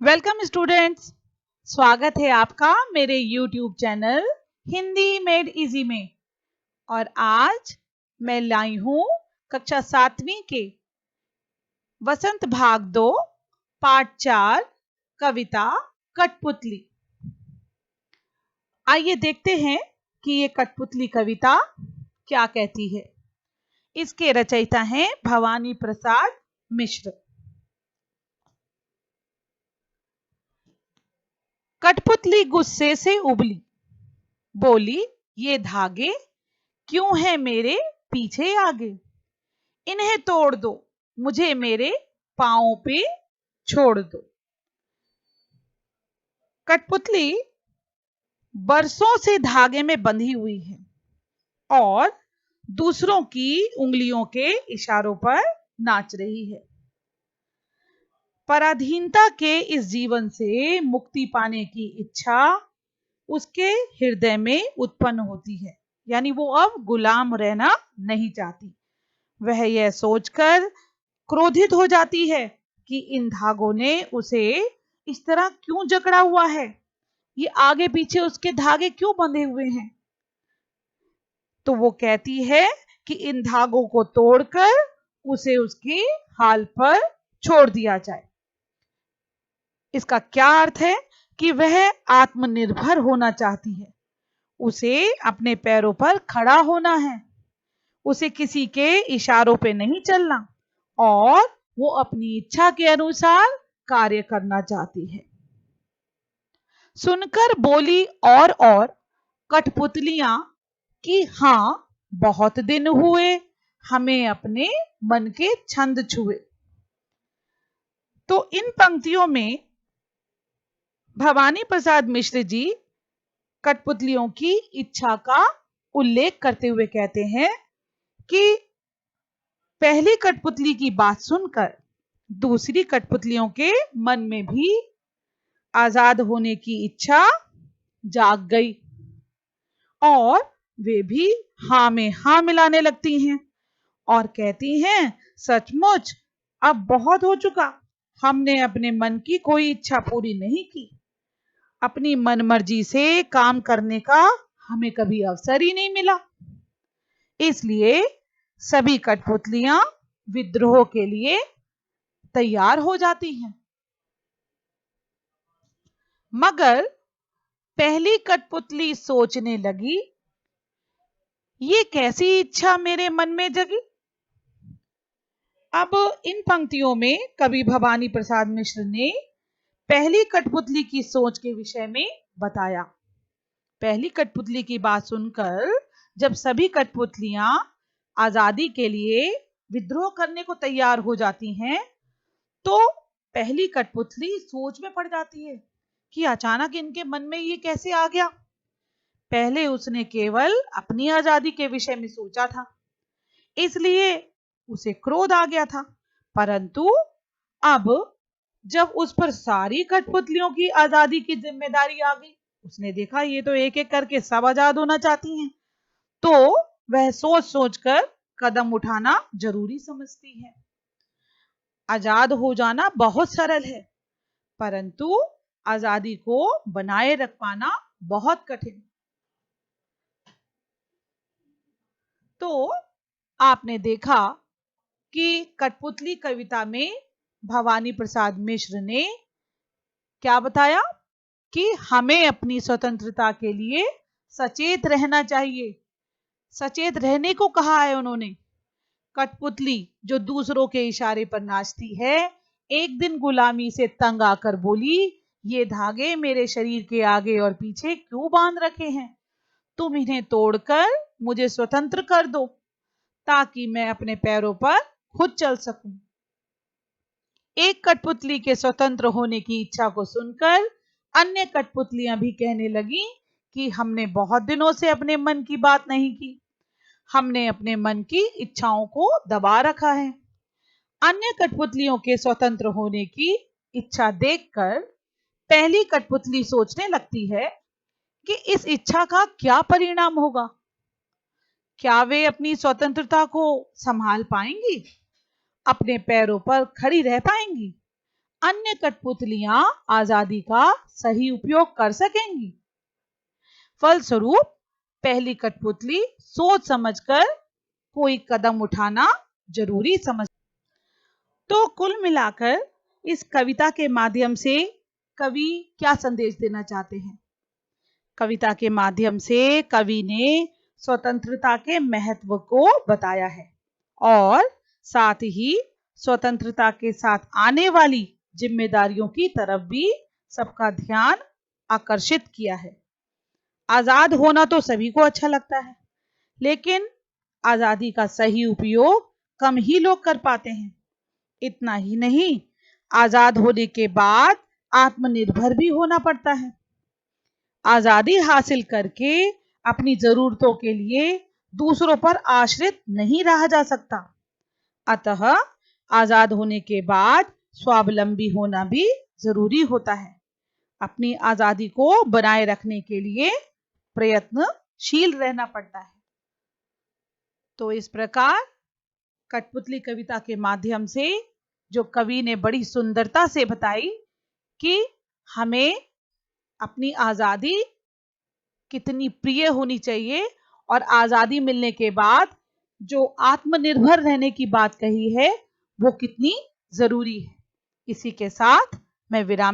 Welcome students. स्वागत है आपका मेरे YouTube channel Hindi made easy में। और आज मैं लाई हूं कक्षा 7वीं के वसंत भाग 2 पाठ 4 कविता कठपुतली। आइए देखते हैं कि ये कठपुतली कविता क्या कहती है। इसके रचयिता हैं भवानी प्रसाद मिश्र। कठपुतली गुस्से से उबली, बोली ये धागे क्यों है मेरे पीछे आगे, इन्हें तोड़ दो, मुझे मेरे पांव पे छोड़ दो। कठपुतली बरसों से धागे में बंधी हुई है और दूसरों की उंगलियों के इशारों पर नाच रही है। पराधीनता के इस जीवन से मुक्ति पाने की इच्छा उसके हृदय में उत्पन्न होती है, यानी वो अब गुलाम रहना नहीं चाहती। वह यह सोचकर क्रोधित हो जाती है कि इन धागों ने उसे इस तरह क्यों जकड़ा हुआ है, ये आगे पीछे उसके धागे क्यों बंधे हुए हैं। तो वो कहती है कि इन धागों को तोड़कर उसे उसके हाल पर छोड़ दिया जाए। इसका क्या अर्थ है कि वह आत्मनिर्भर होना चाहती है, उसे अपने पैरों पर खड़ा होना है, उसे किसी के इशारों पे नहीं चलना और वो अपनी इच्छा के अनुसार कार्य करना चाहती है। सुनकर बोली और कठपुतलियां कि हाँ बहुत दिन हुए हमें अपने मन के छंद छुए। तो इन पंक्तियों में भवानी प्रसाद मिश्र जी कठपुतलियों की इच्छा का उल्लेख करते हुए कहते हैं कि पहली कठपुतली की बात सुनकर दूसरी कठपुतलियों के मन में भी आजाद होने की इच्छा जाग गई और वे भी हाँ में हाँ मिलाने लगती हैं और कहती हैं सचमुच अब बहुत हो चुका, हमने अपने मन की कोई इच्छा पूरी नहीं की, अपनी मनमर्जी से काम करने का हमें कभी अवसर ही नहीं मिला। इसलिए सभी कठपुतलियां विद्रोह के लिए तैयार हो जाती हैं। मगर पहली कठपुतली सोचने लगी, ये कैसी इच्छा मेरे मन में जगी। अब इन पंक्तियों में कवि भवानी प्रसाद मिश्र ने पहली कठपुतली की सोच के विषय में बताया। पहली कठपुतली की बात सुनकर जब सभी कठपुतलियां आजादी के लिए विद्रोह करने को तैयार हो जाती हैं, तो पहली कठपुतली सोच में पड़ जाती है कि अचानक इनके मन में ये कैसे आ गया। पहले उसने केवल अपनी आजादी के विषय में सोचा था, इसलिए उसे क्रोध आ गया था। परंतु अब जब उस पर सारी कठपुतलियों की आजादी की जिम्मेदारी आ गई, उसने देखा ये तो एक एक करके सब आजाद होना चाहती हैं, तो वह सोच सोचकर कदम उठाना जरूरी समझती है। आजाद हो जाना बहुत सरल है, परंतु आजादी को बनाए रख पाना बहुत कठिन। तो आपने देखा कि कठपुतली कविता में भवानी प्रसाद मिश्र ने क्या बताया कि हमें अपनी स्वतंत्रता के लिए सचेत रहना चाहिए। सचेत रहने को कहा है उन्होंने। कठपुतली जो दूसरों के इशारे पर नाचती है, एक दिन गुलामी से तंग आकर बोली, ये धागे मेरे शरीर के आगे और पीछे क्यों बांध रखे हैं, तुम इन्हें तोड़कर मुझे स्वतंत्र कर दो ताकि मैं अपने पैरों पर खुद चल सकूं। एक कठपुतली के स्वतंत्र होने की इच्छा को सुनकर अन्य कठपुतलियां भी कहने लगी कि हमने बहुत दिनों से अपने मन की बात नहीं की, हमने अपने मन की इच्छाओं को दबा रखा है। अन्य कठपुतलियों के स्वतंत्र होने की इच्छा देखकर पहली कठपुतली सोचने लगती है कि इस इच्छा का क्या परिणाम होगा, क्या वे अपनी स्वतंत्रता को संभाल पाएंगी, अपने पैरों पर खड़ी रह पाएंगी। अन्य कठपुतलियां आजादी का सही उपयोग कर सकेंगी। फलस्वरूप पहली कठपुतली सोच समझकर कोई कदम उठाना जरूरी समझ। तो कुल मिलाकर इस कविता के माध्यम से कवि क्या संदेश देना चाहते हैं? कविता के माध्यम से कवि ने स्वतंत्रता के महत्व को बताया है और साथ ही स्वतंत्रता के साथ आने वाली जिम्मेदारियों की तरफ भी सबका ध्यान आकर्षित किया है। आजाद होना तो सभी को अच्छा लगता है, लेकिन आजादी का सही उपयोग कम ही लोग कर पाते हैं। इतना ही नहीं, आजाद होने के बाद आत्मनिर्भर भी होना पड़ता है। आजादी हासिल करके अपनी जरूरतों के लिए दूसरों पर आश्रित नहीं रहा जा सकता। अतः आजाद होने के बाद स्वावलंबी होना भी जरूरी होता है। अपनी आजादी को बनाए रखने के लिए प्रयत्नशील रहना पड़ता है। तो इस प्रकार कठपुतली कविता के माध्यम से जो कवि ने बड़ी सुंदरता से बताई कि हमें अपनी आजादी कितनी प्रिय होनी चाहिए और आजादी मिलने के बाद जो आत्मनिर्भर रहने की बात कही है वो कितनी जरूरी है। इसी के साथ मैं विराम